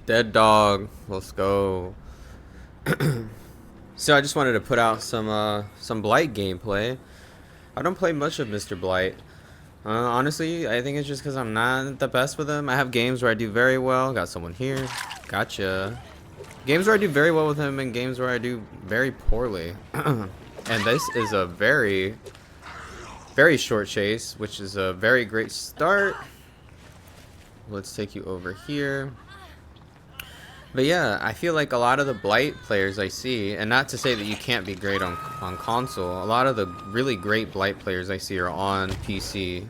Dead dog. Let's go. So I just wanted to put out some Blight gameplay. I don't play much of Mr. Blight. Honestly, I think it's just because I'm not the best with him. I have games where I do very well. Got someone here. Gotcha. Games where I do very well with him and games where I do very poorly. And this is a very, very short chase, which is a very great start. Let's take you over here. But yeah, I feel like a lot of the Blight players I see, and not to say that you can't be great on console, a lot of the really great Blight players I see are on PC,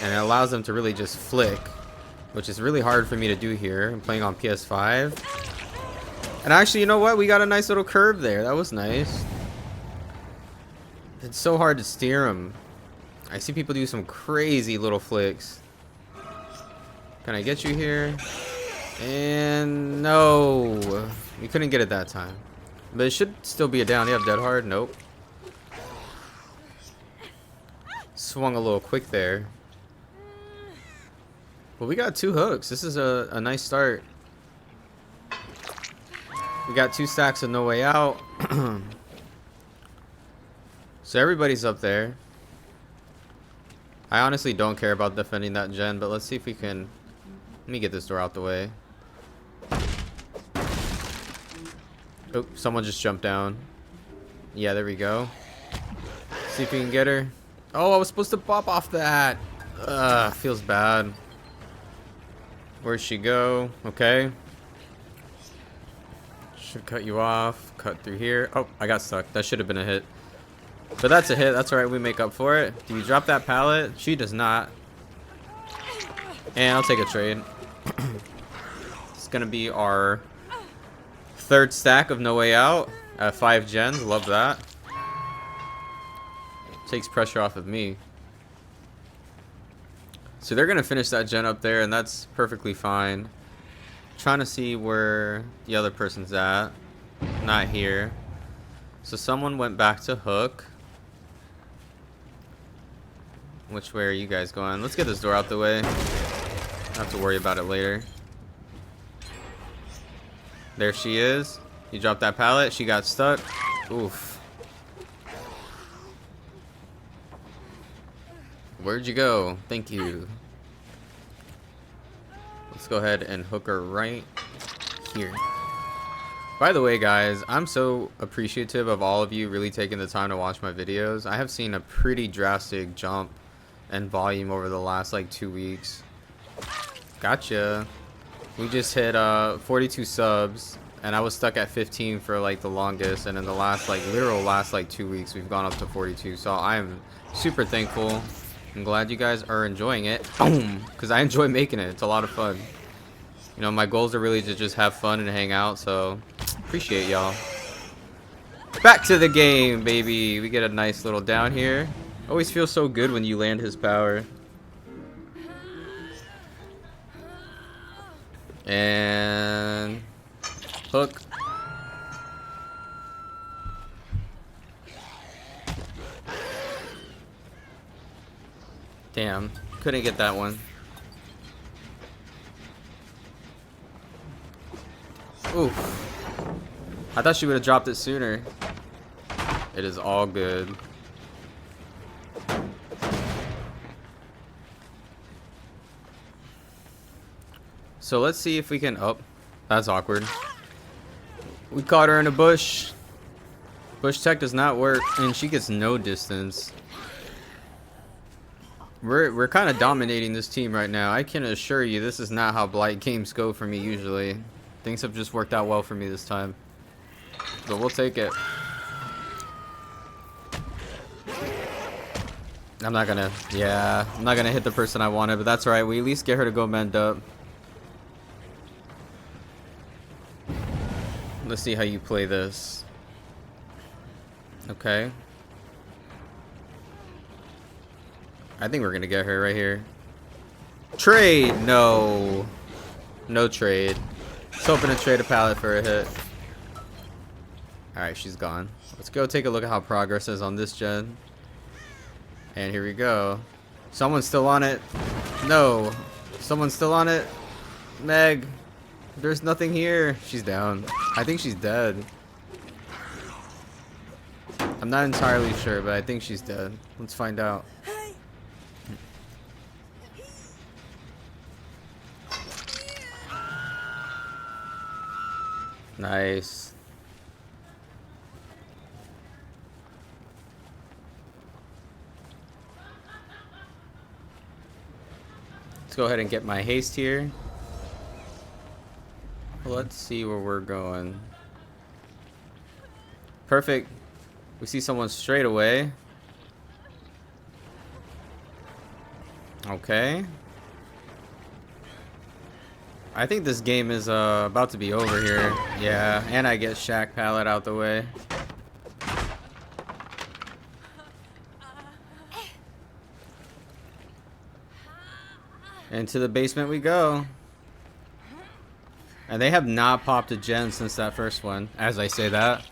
and it allows them to really just flick, which is really hard for me to do here. I'm playing on PS5. And actually, you know what? We got a nice little curve there. That was nice. It's so hard to steer them. I see people do some crazy little flicks. Can I get you here? And no, you couldn't get it that time. But it should still be a down. You have dead hard? Nope. Swung a little quick there. Well, we got 2 hooks. This is a nice start. We got 2 stacks of No Way Out. So everybody's up there. I honestly don't care about defending that gen, but let's see if we can. Let me get this door out the way. Oh, someone just jumped down. Yeah, there we go. See if we can get her. Oh, I was supposed to pop off that. Ugh, feels bad. Where'd she go? Okay. Should cut you off. Cut through here. Oh, I got stuck. That should have been a hit. But that's a hit. That's alright. We make up for it. Do you drop that pallet? She does not. And I'll take a trade. It's going to be our 3rd stack of No Way Out at 5 gens. Love that. Takes pressure off of me. So they're going to finish that gen up there, and that's perfectly fine. Trying to see where the other person's at. Not here. So someone went back to hook. Which way are you guys going? Let's get this door out the way. Don't have to worry about it later. There she is. You dropped that pallet. She got stuck. Oof. Where'd you go? Thank you. Let's go ahead and hook her right here. By the way, guys, I'm so appreciative of all of you really taking the time to watch my videos. I have seen a pretty drastic jump in volume over the last like 2 weeks. Gotcha. We just hit 42 subs, and I was stuck at 15 for like the longest, and in the last like last 2 weeks we've gone up to 42. So I'm super thankful. I'm glad you guys are enjoying it. Boom, because I enjoy making it. It's a lot of fun. You know, my goals are really to just have fun and hang out, so appreciate y'all. Back to the game, baby. We get a nice little down here. Always feels so good when you land his power. And hook. Damn, couldn't get that one. Oof. I thought she would have dropped it sooner. It is all good. So let's see if we can. Oh, that's awkward. We caught her in a bush. Bush tech does not work, and she gets no distance. We're kind of dominating this team right now. I can assure you this is not how Blight games go for me usually. Things have just worked out well for me this time. But we'll take it. I'm not gonna hit the person I wanted, but that's alright. We at least get her to go mend up. Let's see how you play this. Okay. I think we're gonna get her right here. Trade! No. No trade. Just hoping to trade a pallet for a hit. Alright, she's gone. Let's go take a look at how progress is on this gen. And here we go. Someone's still on it. No. Someone's still on it. Meg. There's nothing here. She's down. I think she's dead. I'm not entirely sure, but I think she's dead. Let's find out. Nice. Let's go ahead and get my haste here. Let's see where we're going. Perfect. We see someone straight away. Okay. I think this game is about to be over here. Yeah, and I get Shack Pallet out the way. Into the basement we go. And they have not popped a gen since that first one, as I say that.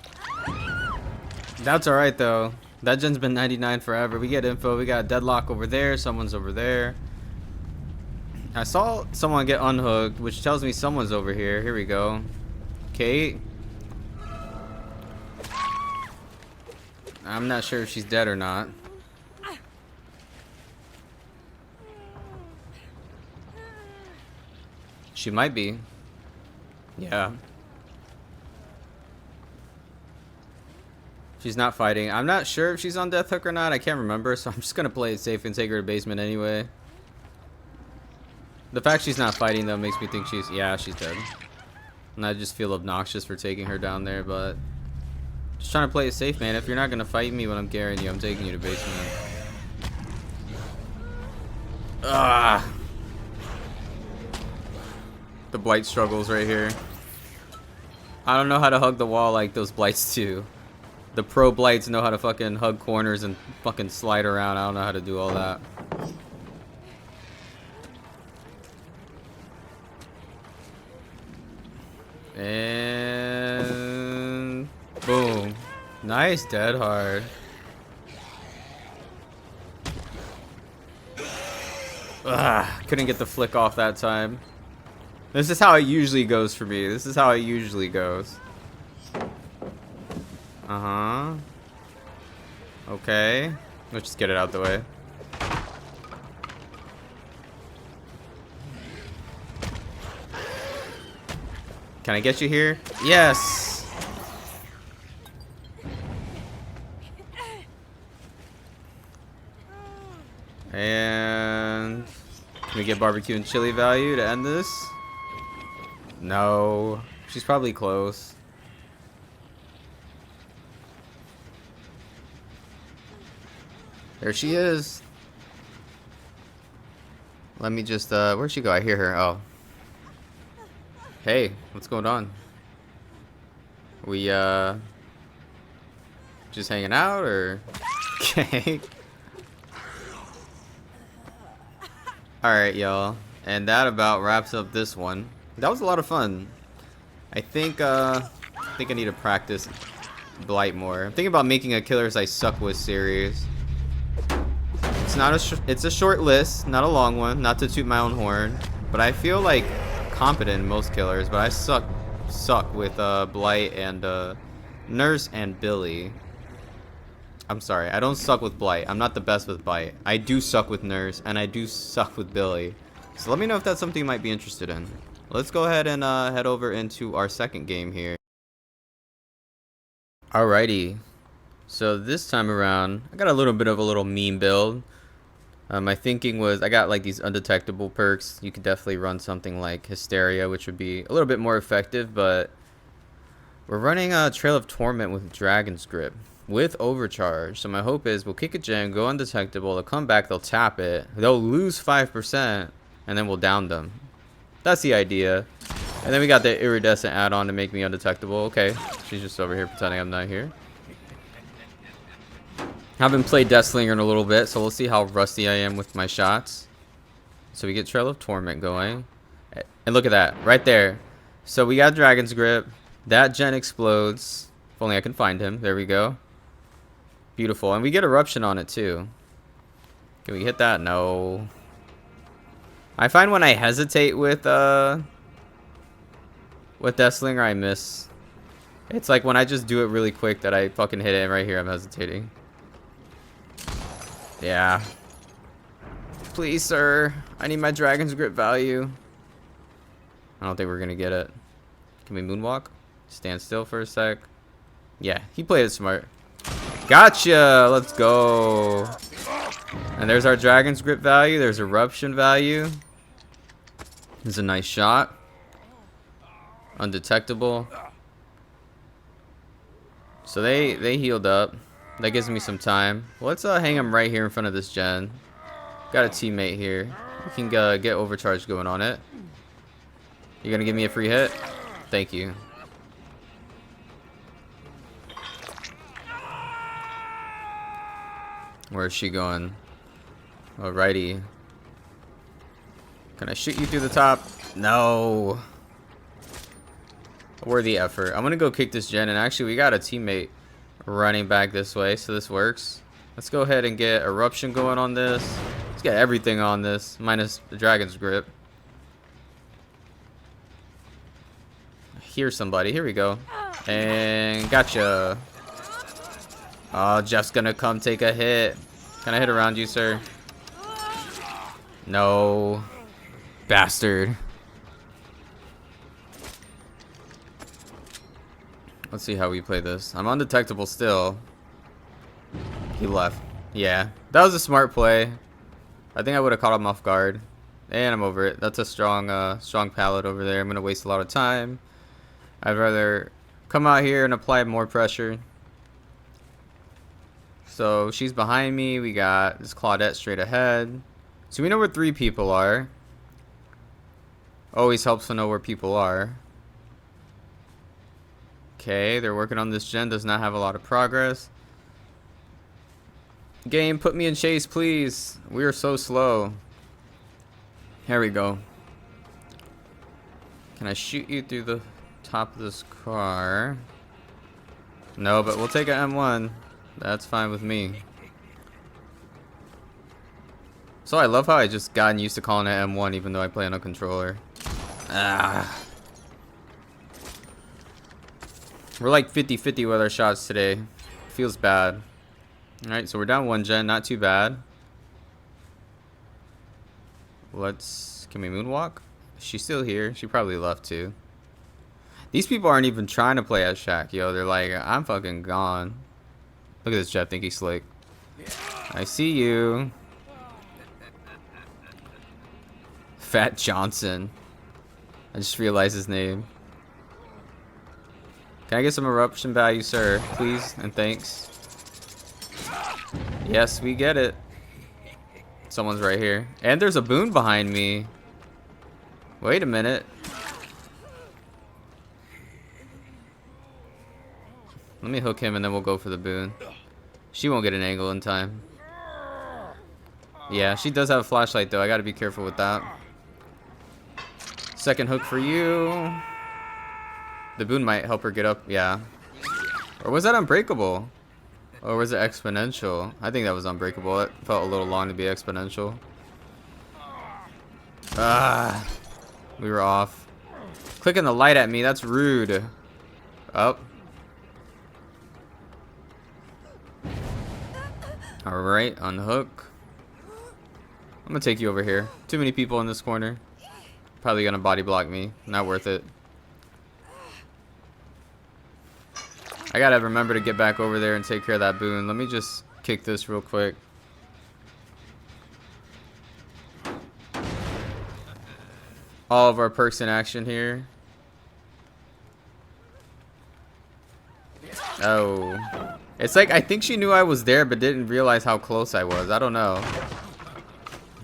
That's alright though. That gen's been 99 forever. We get info. We got a deadlock over there. Someone's over there. I saw someone get unhooked, which tells me someone's over here. Here we go. Kate. I'm not sure if she's dead or not. She might be. Yeah. She's not fighting. I'm not sure if she's on death hook or not. I can't remember, so I'm just gonna play it safe and take her to basement anyway. The fact she's not fighting though makes me think she's dead. And I just feel obnoxious for taking her down there, but just trying to play it safe, man. If you're not gonna fight me when I'm carrying you, I'm taking you to basement. Ah. The blight struggles right here. I don't know how to hug the wall like those blights do. The pro blights know how to fucking hug corners and fucking slide around. I don't know how to do all that. And boom. Nice dead hard. Couldn't get the flick off that time. This is how it usually goes for me. This is how it usually goes. Okay. Let's just get it out the way. Can I get you here? Yes! And can we get barbecue and chili value to end this? No. She's probably close. There she is. Let me just, where'd she go? I hear her. Oh. Hey, what's going on? We, just hanging out, or? Okay. Alright, y'all. And that about wraps up this one. That was a lot of fun. I think I need to practice Blight more. I'm thinking about making a Killers I Suck With series. It's not it's a short list, not a long one, not to toot my own horn, but I feel like competent in most killers, but I suck with Blight and Nurse and Billy. I'm sorry, I don't suck with Blight. I'm not the best with Blight. I do suck with Nurse, and I do suck with Billy. So let me know if that's something you might be interested in. Let's go ahead and head over into our second game here. Alrighty. So this time around, I got a little bit of a little meme build. My thinking was I got like these undetectable perks. You could definitely run something like Hysteria, which would be a little bit more effective, but we're running a Trail of Torment with Dragon's Grip with Overcharge. So my hope is we'll kick a gen, go undetectable, they'll come back, they'll tap it, they'll lose 5%, and then we'll down them. That's the idea. And then we got the Iridescent add-on to make me undetectable. Okay, she's just over here pretending I'm not here. Haven't played Deathslinger in a little bit, so we'll see how rusty I am with my shots. So we get Trail of Torment going. And look at that, right there. So we got Dragon's Grip. That gen explodes. If only I can find him. There we go. Beautiful. And we get Eruption on it too. Can we hit that? No. I find when I hesitate with With Deathslinger, I miss. It's like when I just do it really quick that I fucking hit it, and right here I'm hesitating. Yeah. Please, sir. I need my Dragon's Grip value. I don't think we're gonna get it. Can we moonwalk? Stand still for a sec. Yeah, he played it smart. Gotcha! Let's go. And there's our Dragon's Grip value. There's Eruption value. This is a nice shot. Undetectable. So they healed up. That gives me some time. Let's hang him right here in front of this gen. Got a teammate here. We can get overcharge going on it. You gonna give me a free hit? Thank you. Where is she going? Alrighty. Can I shoot you through the top? No. Worthy effort. I'm gonna go kick this gen, and actually we got a teammate running back this way, so this works. Let's go ahead and get Eruption going on this. Let's get everything on this, minus the Dragon's Grip. Here's somebody. Here we go. And gotcha. Oh, Jeff's gonna come take a hit. Can I hit around you, sir? No. Bastard. Let's see how we play this. I'm undetectable still. He left. Yeah, that was a smart play. I think I would have caught him off guard. And I'm over it. That's a strong strong pallet over there. I'm gonna waste a lot of time. I'd rather come out here and apply more pressure. So she's behind me. We got this Claudette straight ahead. So we know where 3 people are. Always helps to know where people are. Okay, they're working on this gen. Does not have a lot of progress. Game, put me in chase, please. We are so slow. Here we go. Can I shoot you through the top of this car? No, but we'll take an M1. That's fine with me. So I love how I just gotten used to calling it M1 even though I play on a controller. Ah. We're like 50-50 with our shots today. Feels bad. Alright, so we're down 1 gen. Not too bad. Can we moonwalk? She's still here. She probably left too. These people aren't even trying to play as Shaq, yo. They're like, I'm fucking gone. Look at this Jeff. Think he's slick. I see you. Fat Johnson. I just realized his name. Can I get some eruption value, sir? Please and thanks. Yes, we get it. Someone's right here. And there's a boon behind me. Wait a minute. Let me hook him and then we'll go for the boon. She won't get an angle in time. Yeah, she does have a flashlight though. I gotta be careful with that. Second hook for you. The boon might help her get up. Yeah. Or was that unbreakable? Or was it exponential? I think that was unbreakable. It felt a little long to be exponential. Ah. We were off. Clicking the light at me. That's rude. Up. Alright, unhook. I'm gonna take you over here. Too many people in this corner. Probably gonna body block me. Not worth it. I gotta remember to get back over there and take care of that boon. Let me just kick this real quick. All of our perks in action here. Oh. It's like I think she knew I was there but didn't realize how close I was. I don't know.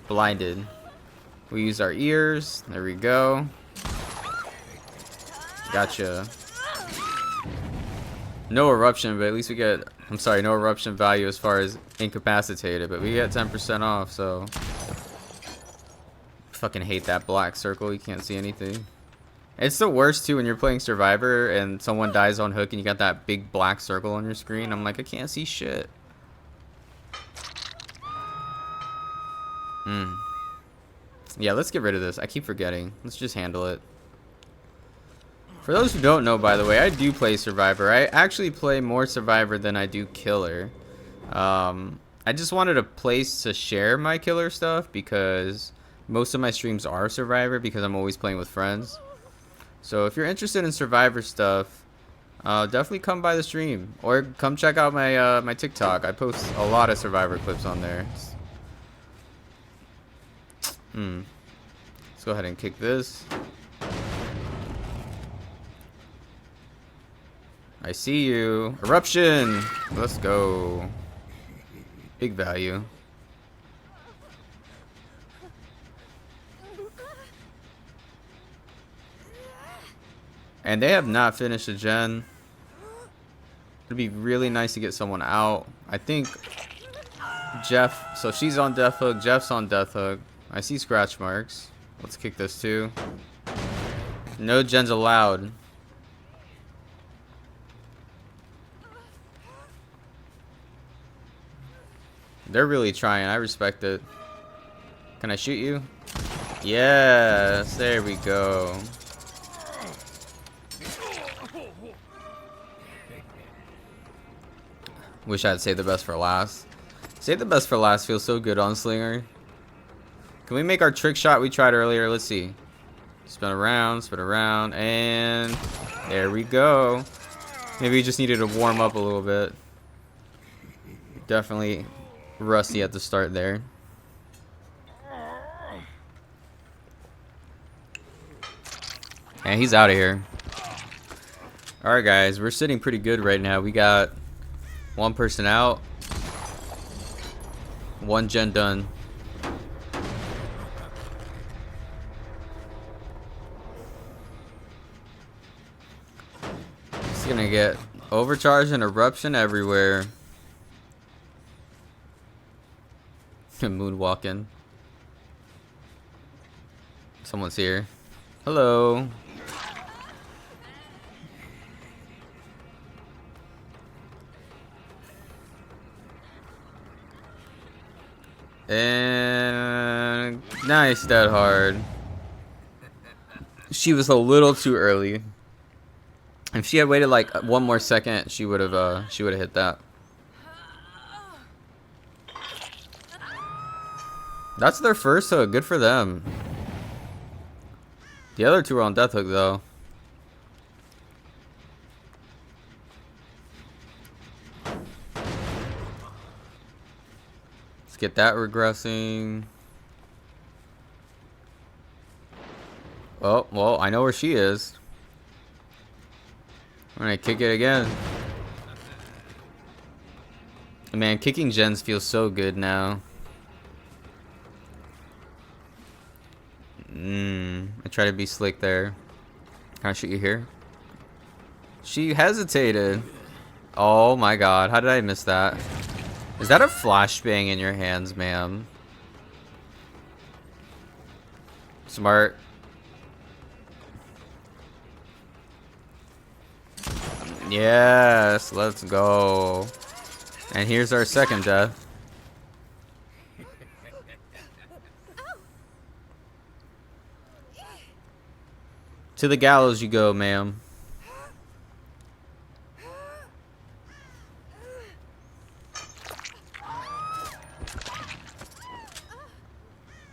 Blinded. We use our ears. There we go. Gotcha. No eruption, but at least we get... I'm sorry, no eruption value as far as incapacitated, but we get 10% off, so... Fucking hate that black circle. You can't see anything. It's the worst, too, when you're playing Survivor and someone dies on hook and you got that big black circle on your screen. I'm like, I can't see shit. Yeah, let's get rid of this. I keep forgetting. Let's just handle it. For those who don't know, by the way, I do play Survivor. I actually play more Survivor than I do Killer. I just wanted a place to share my Killer stuff because most of my streams are Survivor because I'm always playing with friends. So if you're interested in Survivor stuff, definitely come by the stream or come check out my my TikTok. I post a lot of Survivor clips on there. Let's go ahead and kick this. I see you. Eruption! Let's go. Big value. And they have not finished the gen. It'd be really nice to get someone out. I think Jeff, so she's on Death Hook, Jeff's on Death Hook. I see scratch marks. Let's kick this too. No gens allowed. They're really trying. I respect it. Can I shoot you? Yes, there we go. Wish I'd save the best for last. Save the best for last feels so good on Slinger. Can we make our trick shot we tried earlier? Let's see. Spin around, and there we go. Maybe we just needed to warm up a little bit. Definitely rusty at the start there. And he's out of here. Alright guys, we're sitting pretty good right now. We got one person out. One gen done. It's gonna get overcharge and eruption everywhere. Moonwalking. Someone's here. Hello. And nice, dead hard. She was a little too early. If she had waited like one more second, she would have hit that. That's their first hook. Good for them. The other two are on Death Hook though. Let's get that regressing. Oh, well, I know where she is. I'm gonna kick it again. Man, kicking gens feels so good now. I try to be slick there. Can I shoot you here? She hesitated. Oh my god, how did I miss that? Is that a flashbang in your hands, ma'am? Smart. Yes, let's go. And here's our second death. To the gallows you go, ma'am.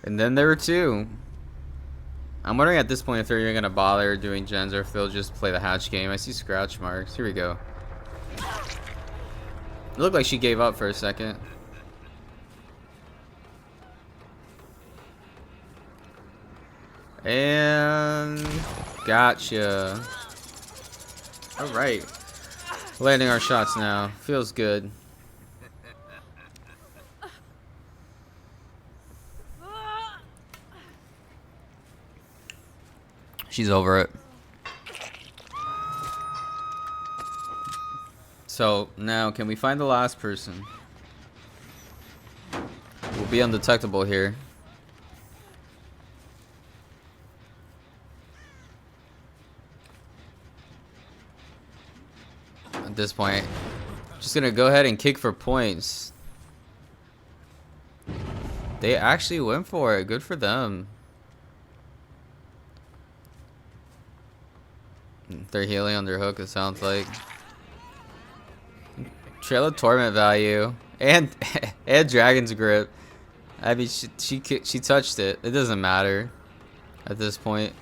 And then there were two. I'm wondering at this point if they're even gonna bother doing gens or if they'll just play the hatch game. I see scratch marks. Here we go. It looked like she gave up for a second. And gotcha. Alright. Landing our shots now. Feels good. She's over it. So now can we find the last person? We'll be undetectable here. At this point, just gonna go ahead and kick for points. They actually went for it. Good for them. They're healing on their hook, it sounds like. Trail of Torment value. And and Dragon's Grip. I mean, she touched it. It doesn't matter at this point.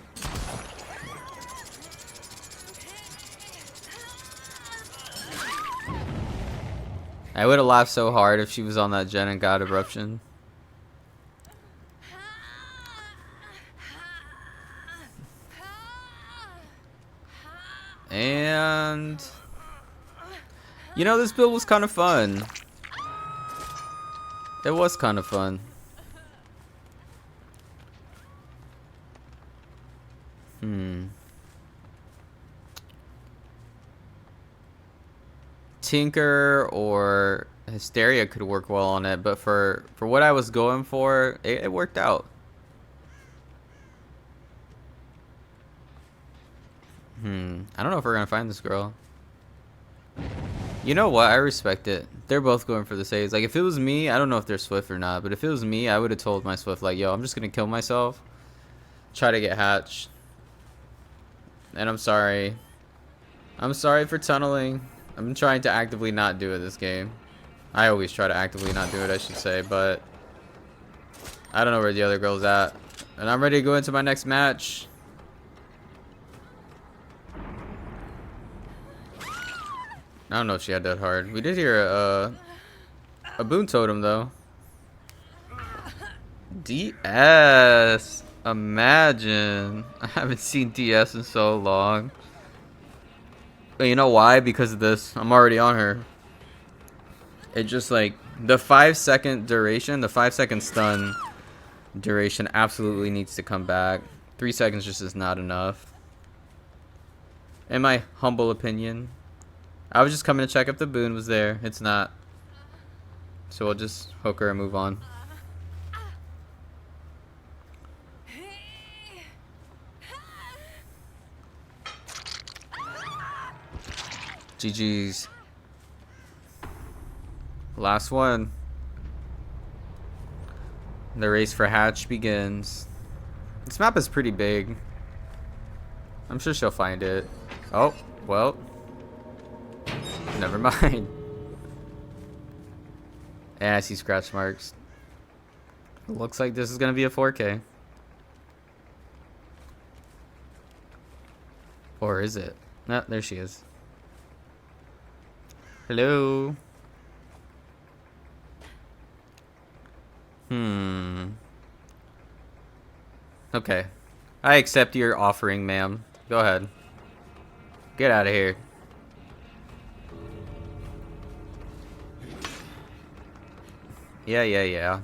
I would have laughed so hard if she was on that gen and got Eruption. And you know, this build was kind of fun. It was kind of fun. Tinker or Hysteria could work well on it, but for what I was going for, it worked out. I don't know if we're gonna find this girl. You know what? I respect it. They're both going for the saves. Like, if it was me, I don't know if they're Swift or not, but if it was me, I would have told my Swift, like, yo, I'm just gonna kill myself, try to get hatched, and I'm sorry. I'm sorry for tunneling. I'm trying to actively not do it this game. I always try to actively not do it, I should say, but I don't know where the other girl's at. And I'm ready to go into my next match. I don't know if she had that hard. We did hear a boon totem though. DS. Imagine. I haven't seen DS in so long. But you know why? Because of this. I'm already on her. It just like the 5-second duration, the 5-second stun duration absolutely needs to come back. 3 seconds just is not enough. In my humble opinion. I was just coming to check if the boon was there. It's not. So we'll just hook her and move on. GG's. Last one. The race for Hatch begins. This map is pretty big. I'm sure she'll find it. Oh, well. Never mind. Yeah, I see scratch marks. Looks like this is gonna be a 4K. Or is it? No, there she is. Hello. Okay. I accept your offering, ma'am. Go ahead. Get out of here. Yeah.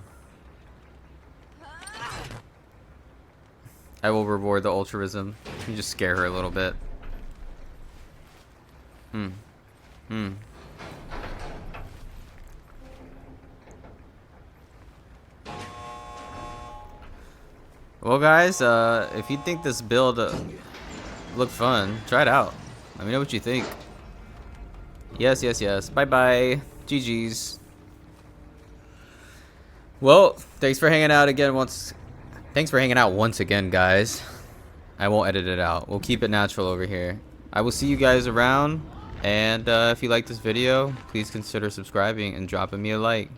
I will reward the altruism. You just scare her a little bit. Well, guys, if you think this build looked fun, try it out. Let me know what you think. Yes. Bye-bye. GG's. Well, thanks for hanging out once again, guys. I won't edit it out. We'll keep it natural over here. I will see you guys around, and if you like this video, please consider subscribing and dropping me a like.